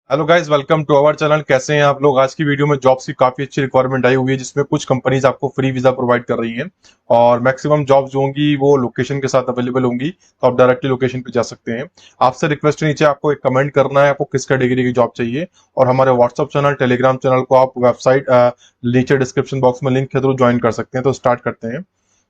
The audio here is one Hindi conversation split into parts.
Hello guys, welcome to our channel. कैसे हैं आप लोग। आज की वीडियो में जॉब्स की काफी अच्छी रिक्वायरमेंट आई हुई है, जिसमें कुछ कंपनीज आपको फ्री वीजा प्रोवाइड कर रही हैं और मैक्सिमम जॉब्स जो होंगी वो लोकेशन के साथ अवेलेबल होंगी, तो आप डायरेक्टली लोकेशन पे जा सकते हैं। आपसे रिक्वेस्ट है, नीचे आपको एक कमेंट करना है आपको किस कैटेगरी की जॉब चाहिए, और हमारे व्हाट्सअप चैनल, टेलीग्राम चैनल को आप वेबसाइट नीचे डिस्क्रिप्शन बॉक्स में लिंक के थ्रू ज्वाइन कर सकते हैं। तो स्टार्ट करते हैं।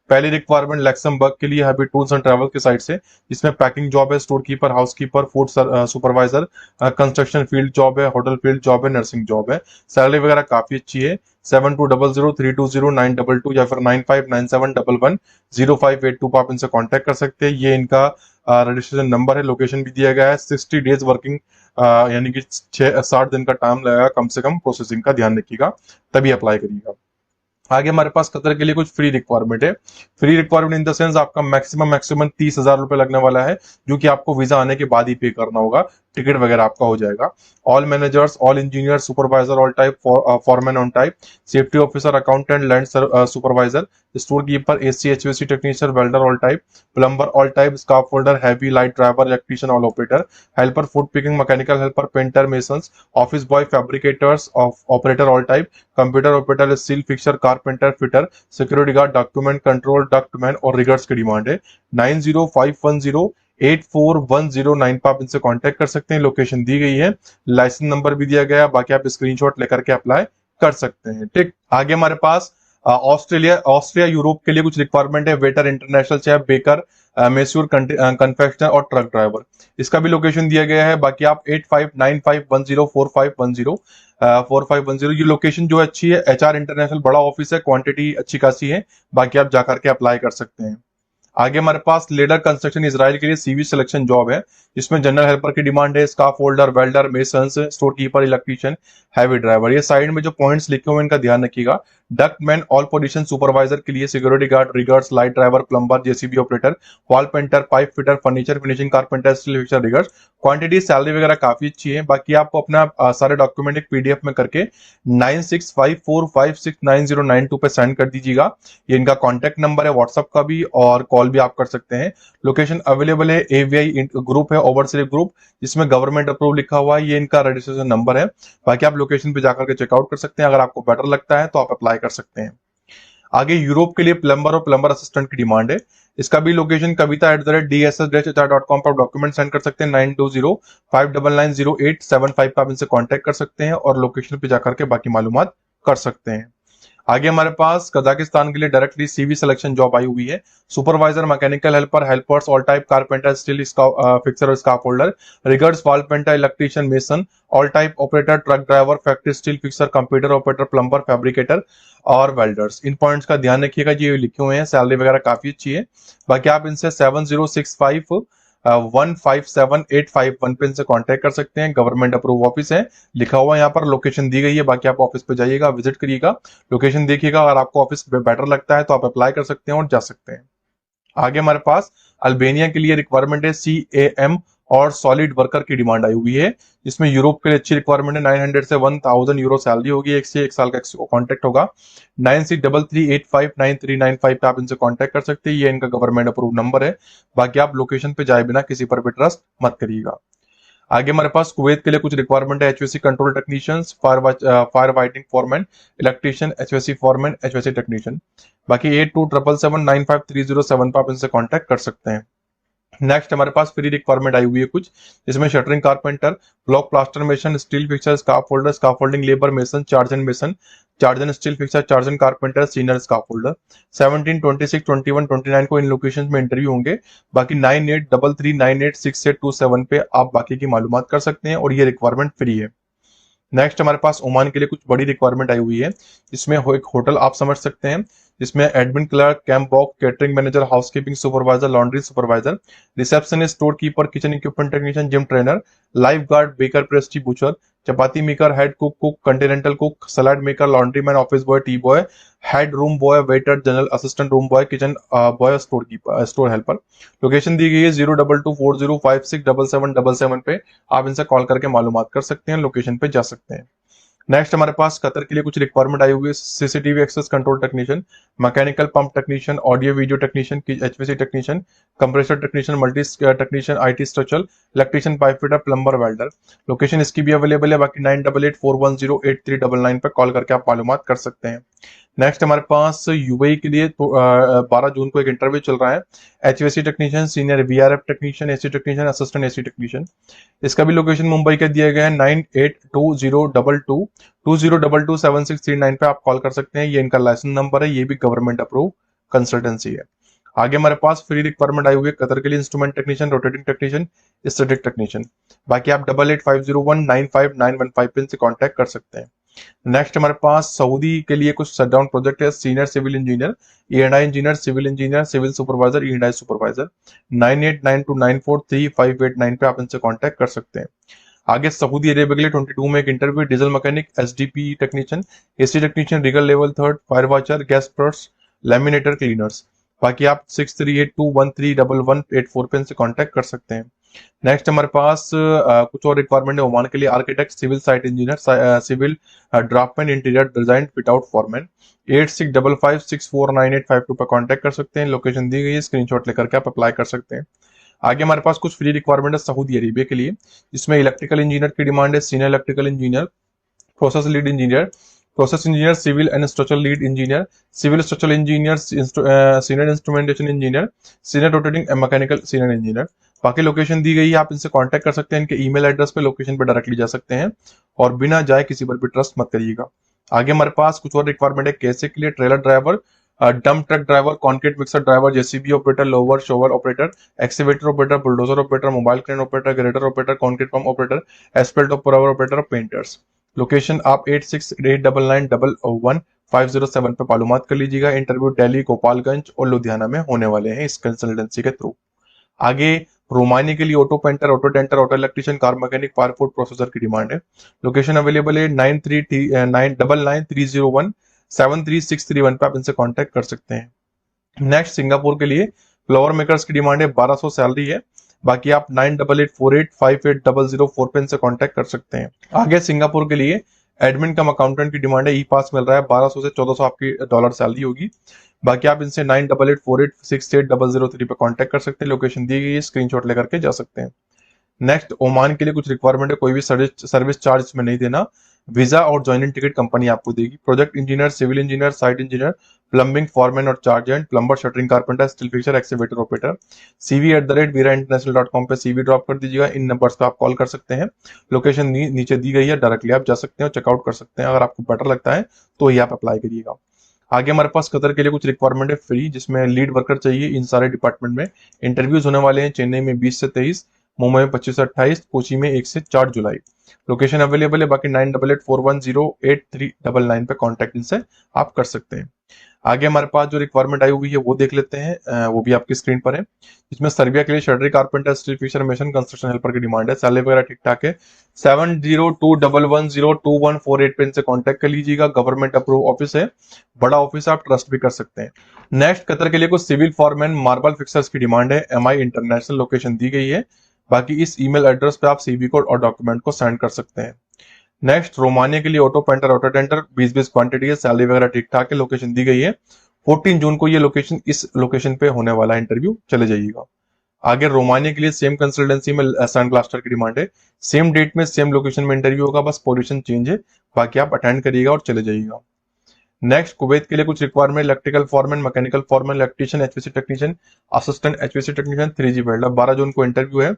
पहली रिक्वायरमेंट लैक्समबर्ग के लिए हैवी टूर्स एंड ट्रैवल की साइड से, जिसमें पैकिंग जॉब है, store keeper, house keeper, food supervisor, construction field job है, होटल फील्ड जॉब है, नर्सिंग जॉब है। सैलरी वगैरह काफी अच्छी है। 7200 320 922 या फिर 959711 0582 पर आप इनसे कांटेक्ट कर सकते हैं। ये इनका रजिस्ट्रेशन नंबर है। लोकेशन भी दिया गया है। 60 डेज वर्किंग, यानी कि 60 दिन का टाइम लगेगा कम से कम प्रोसेसिंग का, ध्यान रखिएगा, तभी अप्लाई करिएगा। आगे हमारे पास कतर के लिए कुछ फ्री रिक्वायरमेंट है। Free requirement in the sense आपका मैक्सिमम 30,000 रुपए लगने वाला है, जो कि आपको वीजा आने के बाद ही पे करना होगा। टिकट वगैरह आपका हो जाएगा। All managers, all engineer, supervisor all type, foreman on type, safety officer, accountant, land supervisor, store keeper, AC HVC technician, welder all type, plumber all type, scaffolder, heavy light driver, electrician all operator, helper, food picking, mechanical helper, painter, masons, office boy, fabricators, operator all type, computer operator, steel fixer, carpenter, fitter, security guard, document control, ductman और रिगर्स की डिमांड है। 9051084109 पर आप इनसे कांटेक्ट कर सकते हैं। लोकेशन दी गई है, लाइसेंस नंबर भी दिया गया है, बाकी आप स्क्रीनशॉट लेकर के अप्लाई कर सकते हैं। ठीक, आगे हमारे पास ऑस्ट्रिया यूरोप के लिए कुछ रिक्वायरमेंट है। Waiter, international chef, baker, masseur, confectioner और ट्रक ड्राइवर। इसका भी लोकेशन दिया गया है। बाकी आप 8595104510 ये लोकेशन जो अच्छी है। एचआर इंटरनेशनल बड़ा ऑफिस है, क्वांटिटी अच्छी खासी है। बाकी आप जाकर के अप्लाई कर सकते हैं। आगे हमारे पास लेडर कंस्ट्रक्शन इसराइल के लिए सीवी सिलेक्शन जॉब है। इसमें जनरल हेल्पर की डिमांड है, scarf holder, welder, masons, store keeper, electrician, heavy driver. ये साइड में जो पॉइंट्स लिखे हुए हैं इनका ध्यान रखिएगा। डक्टमैन ऑल पोजीशन सुपरवाइजर के लिए security guard, riggers, light driver, plumber, JCB operator, wall painter, pipe fitter, furniture finishing, carpenter, steel fixer, riggers. Quantity, salary वगैरह काफी अच्छी है। बाकी आपको अपना सारे डॉक्यूमेंट एक पीडीएफ में करके 9654569092 पे सेंड कर दीजिएगा। ये इनका कॉन्टैक्ट नंबर है, व्हाट्सएप का भी, और कॉल भी आप कर सकते हैं। लोकेशन अवेलेबल है, एवीआई ग्रुप है, ओवरसीज ग्रुप, जिसमें गवर्नमेंट अप्रूव लिखा हुआ है। ये इनका रजिस्ट्रेशन नंबर है। बाकी आप लोकेशन पे जाकर के चेकआउट कर सकते हैं। अगर आपको बेटर लगता है तो आप अप्लाई कर सकते हैं। आगे यूरोप के लिए प्लम्बर और प्लम्बर असिस्टेंट की डिमांड है। इसका भी लोकेशन kavita@dss-hr.com पर डॉक्यूमेंट सेंड कर सकते हैं। 9205990875 पर आप इनसे कांटेक्ट कर सकते हैं और लोकेशन पे जाकर के बाकी मालूमात कर सकते हैं। आगे हमारे पास कजाकिस्तान के लिए डायरेक्टली सीवी सिलेक्शन जॉब आई हुई है। Supervisor, mechanical helper, helpers all type, carpenter, steel fixer और scaffolder, riggers, wall painter, electrician, mason all type, operator, truck driver, factory steel fixer, computer operator, plumber, fabricator और वेल्डर्स। इन पॉइंट्स का ध्यान रखिएगा, ये लिखे हुए हैं। सैलरी वगैरह काफी अच्छी है। बाकी आप इनसे 7065 157851 पे इनसे कांटेक्ट कर सकते हैं। गवर्नमेंट अप्रूव ऑफिस है, लिखा हुआ है यहाँ पर, लोकेशन दी गई है। बाकी आप ऑफिस पे जाइएगा, विजिट करिएगा, लोकेशन देखिएगा। अगर आपको ऑफिस बेटर लगता है तो आप अप्लाई कर सकते हैं और जा सकते हैं। आगे हमारे पास अल्बेनिया के लिए रिक्वायरमेंट है। CAM और सॉलिड वर्कर की डिमांड आई हुई है। इसमें यूरोप के लिए अच्छी रिक्वायरमेंट है। 900 से 1000 यूरो सैलरी होगी। एक से एक साल का कॉन्ट्रैक्ट होगा। 9633859395 पे आप इनसे कांटेक्ट कर सकते हैं। ये इनका गवर्नमेंट अप्रूव नंबर है। बाकी आप लोकेशन पे जाए बिना किसी पर भी ट्रस्ट मत करिएगा। आगे हमारे पास कुवैत के लिए कुछ रिक्वायरमेंट है। HVC control technicians, fire fighting foreman, electrician, HVC foreman, HVC technician. बाकी 8277795307 पर आप इनसे कांटेक्ट कर सकते हैं। नेक्स्ट हमारे पास फ्री रिक्वायरमेंट आई हुई है कुछ, जिसमें shuttering carpenter, block plaster mason, steel fixer, scarf holder, scarf holding labour, mason, charge and steel fixer, charge and carpenter, senior scarf holder. 17 26 21 29 को इन लोकेशन में इंटरव्यू होंगे। बाकी 9833986827 पे आप बाकी की मालूमात कर सकते हैं और ये रिक्वायरमेंट फ्री है। नेक्स्ट हमारे पास ओमान के लिए कुछ बड़ी रिक्वायरमेंट आई हुई है। इसमें एक होटल आप समझ सकते हैं, जिसमें admin clerk, camp box, catering manager, housekeeping supervisor, laundry supervisor, receptionist, store keeper, kitchen equipment technician, gym trainer, lifeguard, baker, pastry butcher, chapati maker, head cook, continental cook, salad maker, laundry man, office boy, tea boy, head room boy, waiter, general assistant, room boy, kitchen boy, store keeper, store helper. Location दी गई है 0224056777 पे। आप इनसे कॉल करके मालूमात कर सकते हैं, लोकेशन पे जा सकते हैं। नेक्स्ट हमारे पास कतर के लिए कुछ रिक्वायरमेंट आई हुई है, CCTV access control technician, mechanical pump technician, audio video technician, HVC technician, compressor technician, multi technician, IT structural, electrician, pipe fitter, plumber, welder. Location इसकी भी अवेलेबल है। बाकी 9884108399 पर कॉल करके आप मालूमात कर सकते हैं। नेक्स्ट हमारे पास यूएई के लिए तो 12 जून को एक इंटरव्यू चल रहा है, HVC technician, senior VRF technician, AC technician, assistant AC technician. इसका भी लोकेशन मुंबई का दिया गया है। 982022 पे आप कॉल कर सकते हैं। ये इनका लाइसेंस नंबर है, ये भी गवर्नमेंट अप्रूव कंसल्टेंसी है। आगे हमारे पास फ्री रिक्वायरमेंट आई हुई है कतर के लिए, instrument technician, rotating technician, static technician. बाकी आप 8850195915 पिन से कॉन्टेक्ट कर सकते हैं। नेक्स्ट हमारे पास सऊदी के लिए कुछ शटडाउन प्रोजेक्ट है, सीनियर सिविल इंजीनियर, ई इंजीनियर, सिविल सुपरवाइजर, ई सुपरवाइजर। 9892943589 पे आप इनसे कॉन्टेक्ट कर सकते हैं। आगे सऊदी अरेबिया के लिए 22 में एक interview, diesel mechanic, SDP technician, AC technician, rigger level 3, fire watcher, gas purse, laminator, cleaners. बाकी आप 6382131184 पे इनसे कॉन्टेक्ट कर सकते हैं। नेक्स्ट हमारे पास कुछ और रिक्वायरमेंट है ओमान के लिए, architect, civil site engineer, civil draftman, interior design, fit out foreman. 8655649852 पर कॉन्टेक्ट कर सकते हैं। लोकेशन दी गई है, स्क्रीनशॉट लेकर के आप अप्लाई कर सकते हैं। आगे हमारे पास कुछ फ्री रिक्वायरमेंट है सऊदी अरेबिया के लिए, जिसमें इलेक्ट्रिकल इंजीनियर की डिमांड है, senior electrical engineer, process lead engineer, process engineer, civil and structural lead engineer, civil structural engineer, senior instrumentation engineer, senior rotating mechanical senior engineer. बाकी लोकेशन दी गई है, आप इनसे कांटेक्ट कर सकते हैं। इनके ईमेल एड्रेस पे लोकेशन पे डायरेक्टली जा सकते हैं और बिना जाए किसी पर भी ट्रस्ट मत करिएगा। आगे हमारे पास कुछ और रिक्वायरमेंट है कैसे के लिए, trailer driver, dump truck driver, concrete mixer driver, JCB operator, lower shovel operator, excavator operator, bulldozer operator, mobile crane operator, grader operator, concrete pump operator, asphalt operator, painters. Location आप 8689115007 पे मालूमात कर लीजिएगा। इंटरव्यू दिल्ली, गोपालगंज और लुधियाना में होने वाले हैं इस कंसल्टेंसी के थ्रू। आगे रोमानी के लिए auto painter, auto denter, auto electrician, car mechanic, fire food processor की डिमांड है। लोकेशन अवेलेबल है 939930173631 पे आप इनसे कांटेक्ट कर सकते हैं। नेक्स्ट सिंगापुर के लिए फ्लावर मेकर्स की डिमांड है, 1200 सैलरी है। बाकी आप 9848485004 पे इनसे कांटेक्ट कर सकते हैं। आगे सिंगापुर के लिए एडमिन कम अकाउंटेंट की डिमांड है, ई पास मिल रहा है, 1200 से 1400 आपकी डॉलर सैलरी होगी। बाकी आप इनसे 9848468003 पे कांटेक्ट कर सकते हैं। लोकेशन दी गई है, स्क्रीनशॉट लेकर के जा सकते हैं। नेक्स्ट ओमान के लिए कुछ रिक्वायरमेंट है, कोई भी सर्विस चार्ज इसमें नहीं देना, वीजा और ज्वाइनिंग टिकट कंपनी आपको देगी। Project engineer, civil engineer, site engineer, plumbing foreman और chargehand, plumber, shuttering carpenter, steel fixer, excavator operator. cv@virainternational.com पे सीवी ड्रॉप कर दीजिएगा। इन नंबर्स पे आप कॉल कर सकते हैं। लोकेशन नीचे दी गई है, डायरेक्टली आप जा सकते हैं और चेकआउट कर सकते हैं। अगर आपको बेटर लगता है तो ही आप अप्लाई करिएगा। आगे हमारे पास कतर के लिए कुछ रिक्वायरमेंट है फ्री, जिसमें लीड वर्कर चाहिए इन सारे डिपार्टमेंट में। इंटरव्यूज होने वाले हैं चेन्नई में 20 से 23, मुंबई में 25 से 28, कोची में 1 से 4 जुलाई। लोकेशन अवेलेबल है। बाकी 9884108399 पे कॉन्टेक्ट इनसे आप कर सकते हैं। आगे हमारे पास जो रिक्वायरमेंट आई हुई है वो देख लेते हैं, वो भी आपकी स्क्रीन पर है। इसमें सर्बिया के लिए shuttering carpenter, steel fixer, mason, construction helper की डिमांड है। सैलरी वगैरह ठीक ठाक है। 7021102148 पे इनसे कॉन्टेक्ट कर लीजिएगा। गवर्नमेंट अप्रूव ऑफिस है, बड़ा ऑफिस, आप ट्रस्ट भी कर सकते हैं। नेक्स्ट कतर के लिए कुछ सिविल फॉरमैन, मार्बल फिक्सर्स की डिमांड है, एमआई इंटरनेशनल। लोकेशन दी गई है। बाकी इस ईमेल एड्रेस पे आप सीवी कोड और डॉक्यूमेंट को सेंड कर सकते हैं। नेक्स्ट रोमानिया के लिए auto painter, auto tender, 20-20 quantity है, सैलरी वगैरह ठीक ठाक है। लोकेशन दी गई है 14 जून को, ये लोकेशन इस लोकेशन पे होने वाला इंटरव्यू, चले जाइएगा। आगे रोमानिया के लिए सेम कंसल्टेंसी में सैंड ब्लास्टर की डिमांड है, सेम डेट में सेम लोकेशन में इंटरव्यू होगा, बस पोजीशन चेंज है। बाकी आप अटेंड करिएगा और चले जाइएगा। नेक्स्ट कुवैत के लिए कुछ requirement, electrical foreman, mechanical foreman, electrician, HVC technician, assistant HVC technician, 3G welder. 12 जून को इंटरव्यू है।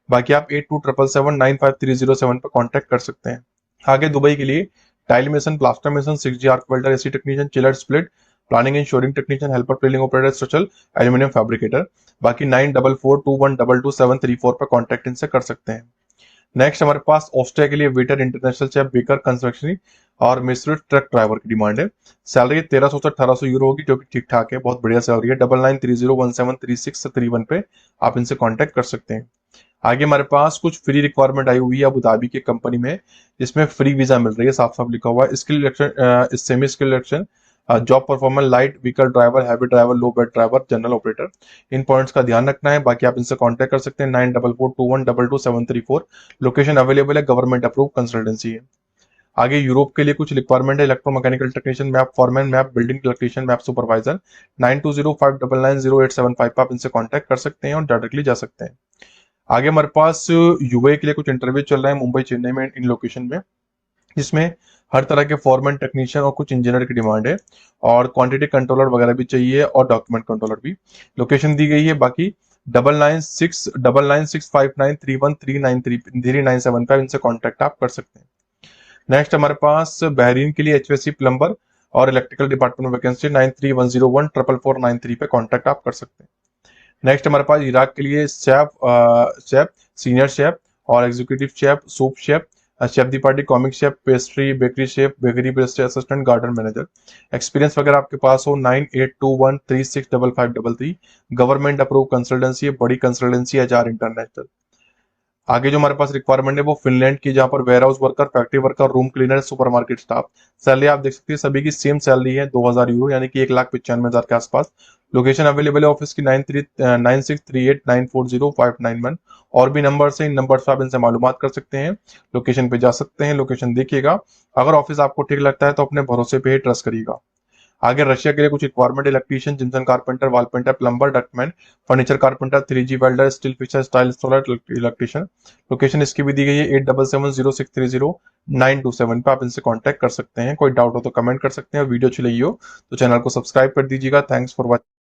बाकी आप 8277795307 पर कॉन्टेक्ट कर सकते हैं। आगे दुबई के लिए tile mason, plaster mason, 6G arc welder, AC technician, chiller split, planning and shoring technician, helper, drilling operator, structural, aluminium fabricator. बाकी 9442122734 पर कॉन्टेक्ट इनसे कर सकते हैं। नेक्स्ट हमारे पास ऑस्ट्रिया के लिए waiter, international chef, baker, construction और मिस्त्री ट्रक ड्राइवर की डिमांड है। सैलरी 1300 से 1800 यूरो होगी, जो कि ठीक ठाक है, बहुत बढ़िया सैलरी है। 9930173631 पे आप इनसे कांटेक्ट कर सकते हैं। आगे हमारे पास कुछ फ्री रिक्वायरमेंट आई हुई है अबू धाबी की कंपनी में, जिसमें फ्री वीजा मिल रही है, साफ साफ लिखा हुआ है। Skill election, semi skill election, job performance, light vehicle driver, heavy driver, low bed driver, general operator. इन पॉइंट्स का ध्यान रखना है। बाकी आप इनसे कांटेक्ट कर सकते हैं 9442122734। लोकेशन अवेलेबल है, गवर्नमेंट अप्रूव कंसल्टेंसी है। आगे यूरोप के लिए कुछ रिक्वायरमेंट है, electromechanical technician, MEP foreman, MEP building electrician, MEP supervisor. 9205990875 पे आप इनसे कांटेक्ट कर सकते हैं और डायरेक्टली जा सकते हैं। आगे हमारे पास यूए के लिए कुछ इंटरव्यू चल रहा है मुंबई चेन्नई में इन लोकेशन में, जिसमें हर तरह के फॉरमैन टेक्नीशियन और कुछ इंजीनियर की डिमांड है, और क्वांटिटी कंट्रोलर वगैरह भी चाहिए और डॉक्यूमेंट कंट्रोलर भी। लोकेशन दी गई है, बाकी 9969593139 इनसे कॉन्टेक्ट आप कर सकते हैं। नेक्स्ट हमारे पास बहरीन के लिए एचवीएसी प्लम्बर और इलेक्ट्रिकल डिपार्टमेंट में वैकेंसी 9310144493 पे कॉन्टेक्ट आप कर सकते हैं। नेक्स्ट हमारे पास इराक के लिए शेफ, सीनियर शेफ और executive chef, soup chef, chef de partie, commis chef, pastry, bakery chef, bakery pastry assistant, garden manager. Experience वगैरह आपके पास हो 9821365533। गवर्नमेंट अप्रूव कंसल्टेंसी है, बड़ी कंसल्टेंसी है HR इंटरनेशनल। आगे जो हमारे पास रिक्वायरमेंट है वो फिनलैंड की, जहां पर warehouse worker, factory worker, room cleaner, supermarket staff. Salary आप देख सकते हैं सभी की सेम सैलरी है 2000 यूरो, यानी कि 1,95,000 के आसपास। लोकेशन अवेलेबल है ऑफिस की 939638940591। और भी नंबर है, इन नंबर पर आप इनसे मालूमात कर सकते हैं, लोकेशन पे जा सकते हैं, लोकेशन देखिएगा। अगर ऑफिस आपको ठीक लगता है तो अपने भरोसे पे ही ट्रस्ट करिएगा। आगे रशिया के लिए कुछ requirement, electrician, gypsum carpenter, wall painter, plumber, ductman, furniture carpenter, 3G welder, steel fixer, tile installer, electrician. Location इसकी भी दी गई है 8770630927 पे आप इनसे कांटेक्ट कर सकते हैं। कोई डाउट हो तो कमेंट कर सकते हैं, और वीडियो अच्छी लगी हो तो चैनल को सब्सक्राइब कर दीजिएगा। Thanks for watching.